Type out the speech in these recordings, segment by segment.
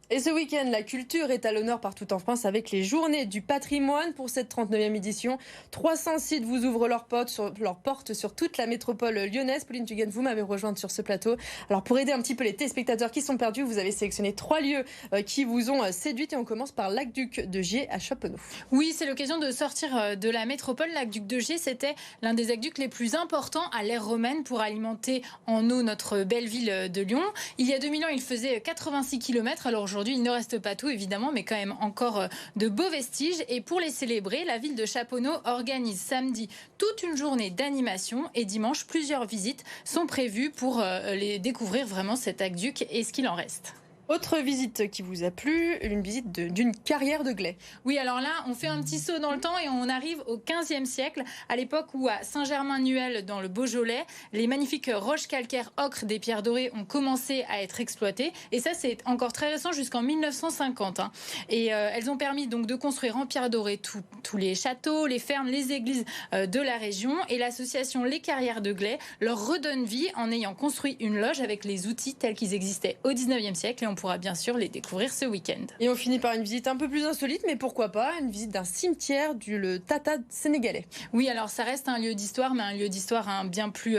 Et ce week-end, la culture est à l'honneur partout en France avec les Journées du patrimoine pour cette 39e édition. 300 sites vous ouvrent leurs portes sur toute la métropole lyonnaise. Pauline Dugan, vous m'avez rejointe sur ce plateau. Alors pour aider un petit peu les téléspectateurs qui sont perdus, vous avez sélectionné 3 lieux qui vous ont séduite et on commence par l'Aqueduc de Gier à Chappeneau. Oui, c'est l'occasion de sortir de la métropole. L'aqueduc de Gier, c'était l'un des aqueducs les plus importants à l'ère romaine pour alimenter en eau notre belle ville de Lyon. Il y a 2000 ans, il faisait 86 km. Alors aujourd'hui, il ne reste pas tout, évidemment, mais quand même encore de beaux vestiges. Et pour les célébrer, la ville de Chappeneau organise samedi toute une journée d'animation et dimanche, plusieurs visites sont prévues pour les découvrir vraiment cet aqueduc et ce qu'il en reste. Autre visite qui vous a plu, une visite d'une carrière de glais. Oui, alors là, on fait un petit saut dans le temps et on arrive au XVe siècle, à l'époque où à Saint-Germain-Nuel, dans le Beaujolais, les magnifiques roches calcaires ocre des pierres dorées ont commencé à être exploitées. Et ça, c'est encore très récent, jusqu'en 1950. Et elles ont permis donc de construire en pierre dorée tous les châteaux, les fermes, les églises de la région. Et l'association Les Carrières de Glais leur redonne vie en ayant construit une loge avec les outils tels qu'ils existaient au XIXe siècle. Et on pourra bien sûr les découvrir ce week-end. Et on finit par une visite un peu plus insolite, mais pourquoi pas, une visite d'un cimetière le Tata sénégalais. Oui, alors ça reste un lieu d'histoire, mais un lieu d'histoire bien plus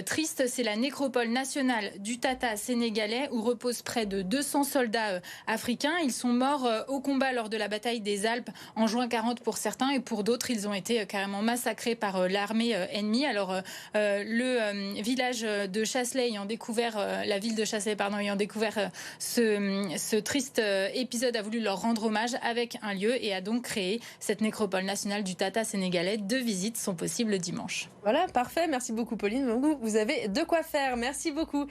triste. C'est la nécropole nationale du Tata sénégalais où reposent près de 200 soldats africains. Ils sont morts au combat lors de la bataille des Alpes en juin 40 pour certains et pour d'autres, ils ont été carrément massacrés par l'armée ennemie. Alors le village de Chasselet ayant découvert, la ville de Chasselet ayant découvert ce triste épisode a voulu leur rendre hommage avec un lieu et a donc créé cette nécropole nationale du Tata sénégalais. 2 visites sont possibles dimanche. Voilà, parfait. Merci beaucoup Pauline. Vous avez de quoi faire. Merci beaucoup.